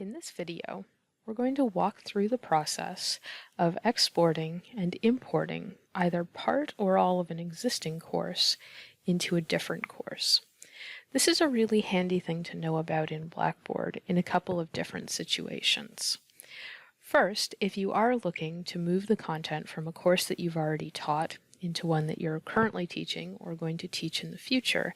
In this video, we're going to walk through the process of exporting and importing either part or all of an existing course into a different course. This is a really handy thing to know about in Blackboard in a couple of different situations. First, if you are looking to move the content from a course that you've already taught into one that you're currently teaching or going to teach in the future,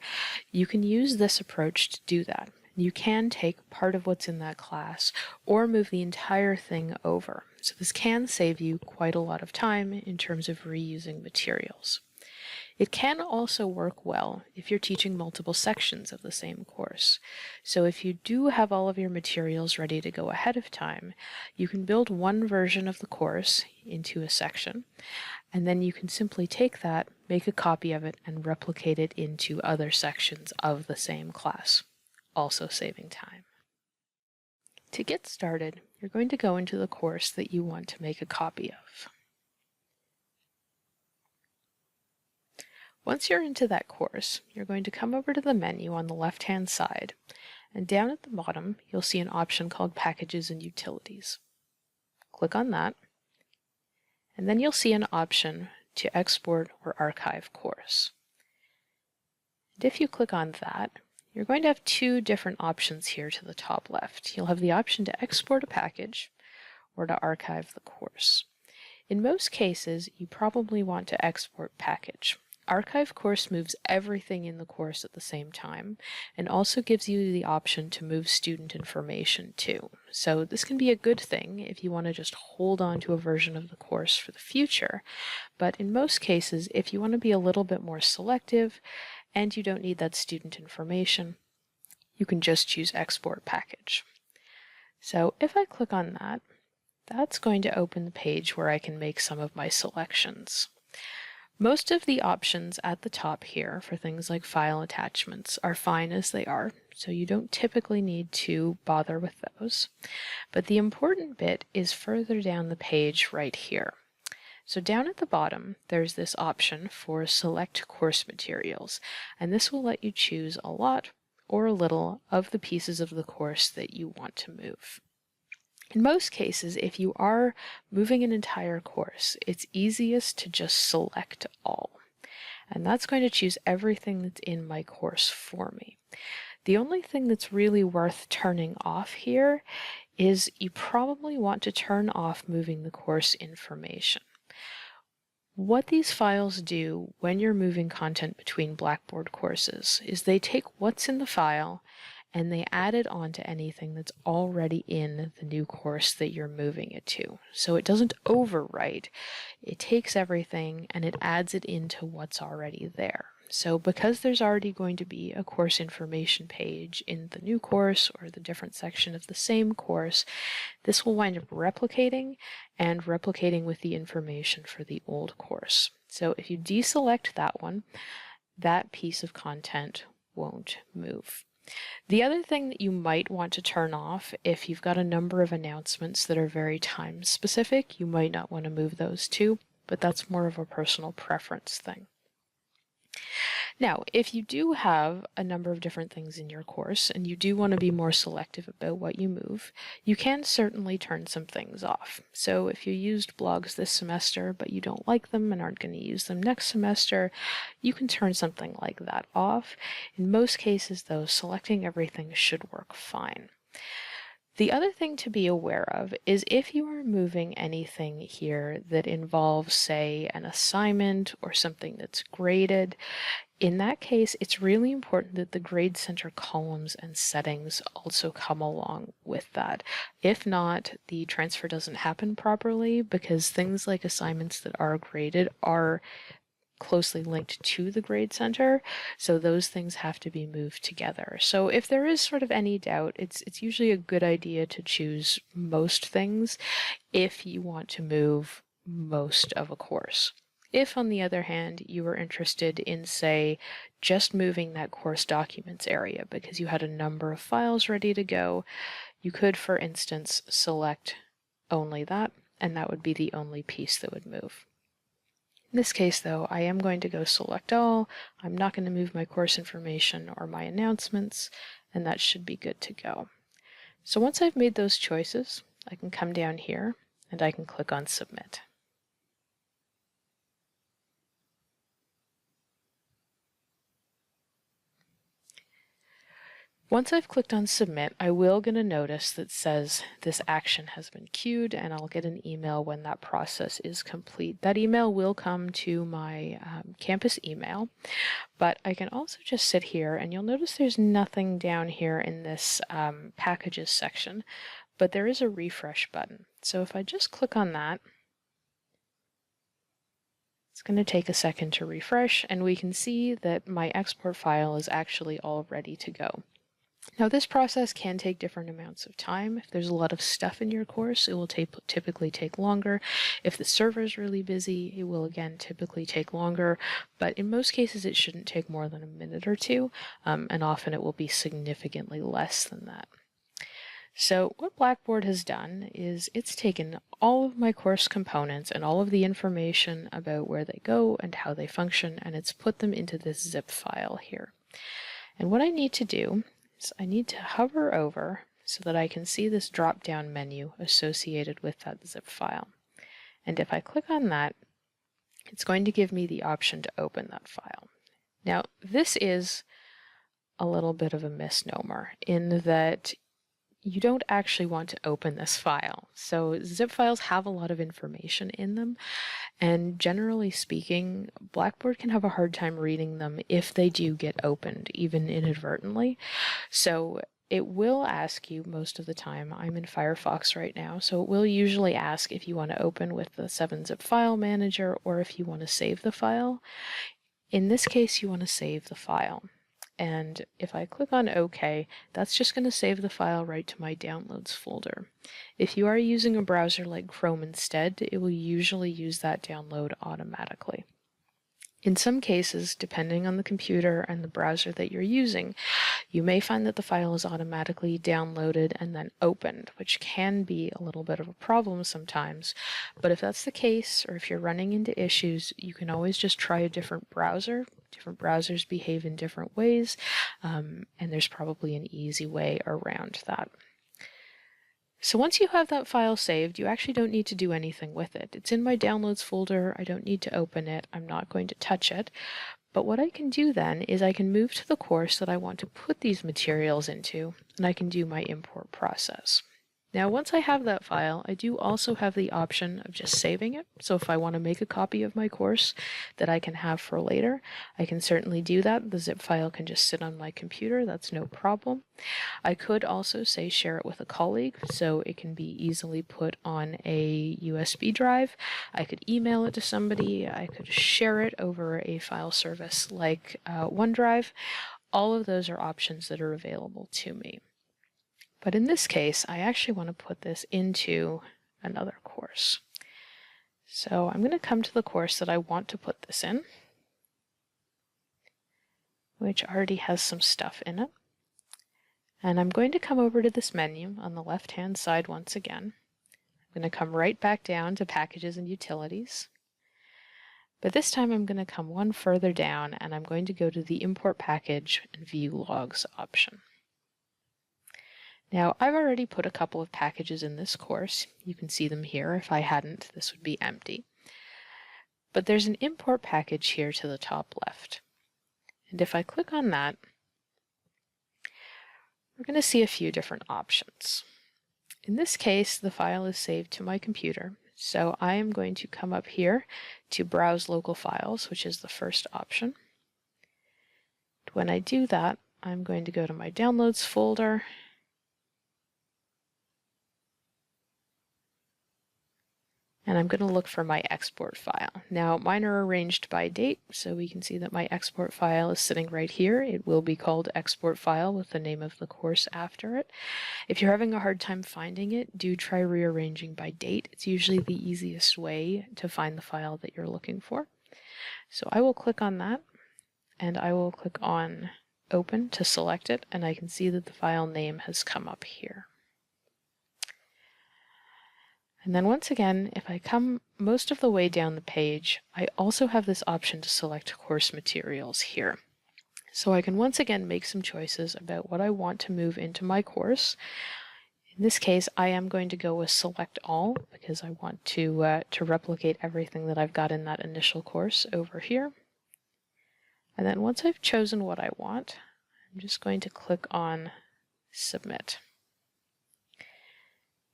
you can use this approach to do that. You can take part of what's in that class or move the entire thing over. So this can save you quite a lot of time in terms of reusing materials. It can also work well if you're teaching multiple sections of the same course. So if you do have all of your materials ready to go ahead of time, you can build one version of the course into a section, and then you can simply take that, make a copy of it, and replicate it into other sections of the same class, also saving time. To get started, you're going to go into the course that you want to make a copy of. Once you're into that course, you're going to come over to the menu on the left-hand side, and down at the bottom, you'll see an option called Packages and Utilities. Click on that, and then you'll see an option to export or archive course. And if you click on that, you're going to have two different options here to the top left. You'll have the option to export a package or to archive the course. In most cases, you probably want to export package. Archive course moves everything in the course at the same time and also gives you the option to move student information too. So this can be a good thing if you want to just hold on to a version of the course for the future. But in most cases, if you want to be a little bit more selective and you don't need that student information, you can just choose export package. So if I click on that, that's going to open the page where I can make some of my selections. Most of the options at the top here for things like file attachments are fine as they are, so you don't typically need to bother with those. But the important bit is further down the page right here. So down at the bottom, there's this option for Select Course Materials, and this will let you choose a lot or a little of the pieces of the course that you want to move. In most cases, if you are moving an entire course, it's easiest to just select all. And that's going to choose everything that's in my course for me. The only thing that's really worth turning off here is you probably want to turn off moving the course information. What these files do when you're moving content between Blackboard courses is they take what's in the file and they add it on to anything that's already in the new course that you're moving it to. So it doesn't overwrite. It takes everything and it adds it into what's already there. So because there's already going to be a course information page in the new course or the different section of the same course, this will wind up replicating and replicating with the information for the old course. So if you deselect that one, that piece of content won't move. The other thing that you might want to turn off, if you've got a number of announcements that are very time specific, you might not want to move those too, but that's more of a personal preference thing. Now, if you do have a number of different things in your course and you do want to be more selective about what you move, you can certainly turn some things off. So if you used blogs this semester but you don't like them and aren't going to use them next semester, you can turn something like that off. In most cases, though, selecting everything should work fine. The other thing to be aware of is if you are moving anything here that involves, say, an assignment or something that's graded, in that case, it's really important that the grade center columns and settings also come along with that. If not, the transfer doesn't happen properly because things like assignments that are graded are closely linked to the grade center, so those things have to be moved together. So if there is sort of any doubt, it's usually a good idea to choose most things if you want to move most of a course. If, on the other hand, you were interested in, say, just moving that course documents area because you had a number of files ready to go, you could, for instance, select only that, and that would be the only piece that would move. In this case, though, I am going to go select all. I'm not going to move my course information or my announcements, and that should be good to go. So once I've made those choices, I can come down here and I can click on Submit. Once I've clicked on Submit, I will get a notice that says this action has been queued, and I'll get an email when that process is complete. That email will come to my campus email, but I can also just sit here, and you'll notice there's nothing down here in this packages section, but there is a refresh button. So if I just click on that, it's going to take a second to refresh, and we can see that my export file is actually all ready to go. Now, this process can take different amounts of time. If there's a lot of stuff in your course, it will typically take longer. If the server is really busy, it will again typically take longer. But in most cases, it shouldn't take more than a minute or two, and often it will be significantly less than that. So what Blackboard has done is it's taken all of my course components and all of the information about where they go and how they function, and it's put them into this zip file here. And what I need to do is I need to hover over so that I can see this drop-down menu associated with that zip file. And if I click on that, it's going to give me the option to open that file. Now, this is a little bit of a misnomer in that you don't actually want to open this file. So zip files have a lot of information in them, and generally speaking, Blackboard can have a hard time reading them if they do get opened, even inadvertently. So it will ask you most of the time, I'm in Firefox right now, so it will usually ask if you want to open with the 7-zip file manager or if you want to save the file. In this case, you want to save the file. And if I click on OK, that's just going to save the file right to my downloads folder. If you are using a browser like Chrome instead, it will usually use that download automatically. In some cases, depending on the computer and the browser that you're using, you may find that the file is automatically downloaded and then opened, which can be a little bit of a problem sometimes. But if that's the case, or if you're running into issues, you can always just try a different browser. Different browsers behave in different ways, and there's probably an easy way around that. So once you have that file saved, you actually don't need to do anything with it. It's in my downloads folder. I don't need to open it. I'm not going to touch it. But what I can do then is I can move to the course that I want to put these materials into, and I can do my import process. Now, once I have that file, I do also have the option of just saving it. So if I want to make a copy of my course that I can have for later, I can certainly do that. The zip file can just sit on my computer. That's no problem. I could also say share it with a colleague, so it can be easily put on a USB drive. I could email it to somebody. I could share it over a file service like OneDrive. All of those are options that are available to me. But in this case, I actually want to put this into another course. So I'm going to come to the course that I want to put this in, which already has some stuff in it. And I'm going to come over to this menu on the left-hand side once again. I'm going to come right back down to Packages and Utilities. But this time I'm going to come one further down, and I'm going to go to the Import Package and View Logs option. Now, I've already put a couple of packages in this course. You can see them here. If I hadn't, this would be empty. But there's an import package here to the top left. And if I click on that, we're going to see a few different options. In this case, the file is saved to my computer, so I am going to come up here to Browse Local Files, which is the first option. When I do that, I'm going to go to my Downloads folder, and I'm going to look for my export file. Now, mine are arranged by date, so we can see that my export file is sitting right here. It will be called export file with the name of the course after it. If you're having a hard time finding it, do try rearranging by date. It's usually the easiest way to find the file that you're looking for. So I will click on that, and I will click on Open to select it, and I can see that the file name has come up here. And then once again, if I come most of the way down the page, I also have this option to select course materials here. So I can once again make some choices about what I want to move into my course. In this case, I am going to go with select all because I want to replicate everything that I've got in that initial course over here. And then once I've chosen what I want, I'm just going to click on Submit.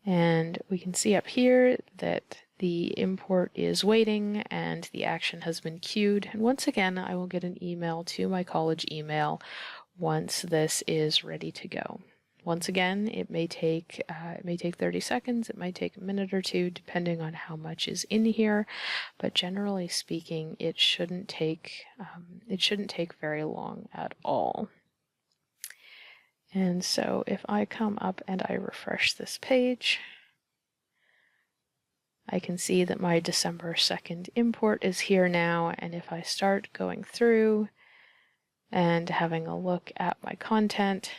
And we can see up here that the import is waiting and the action has been queued. And once again, I will get an email to my college email once this is ready to go. Once again, it may take 30 seconds, it might take a minute or two, depending on how much is in here. But generally speaking, it shouldn't take very long at all. And so if I come up and I refresh this page, I can see that my December 2nd import is here now. And if I start going through and having a look at my content,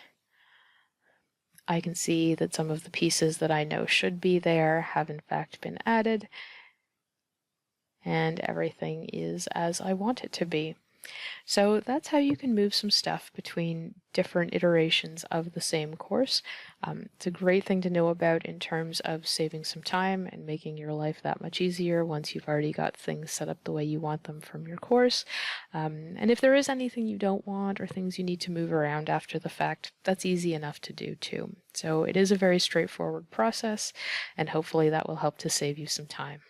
I can see that some of the pieces that I know should be there have in fact been added, and everything is as I want it to be. So that's how you can move some stuff between different iterations of the same course. It's a great thing to know about in terms of saving some time and making your life that much easier once you've already got things set up the way you want them from your course. And if there is anything you don't want or things you need to move around after the fact, that's easy enough to do too. So it is a very straightforward process, and hopefully that will help to save you some time.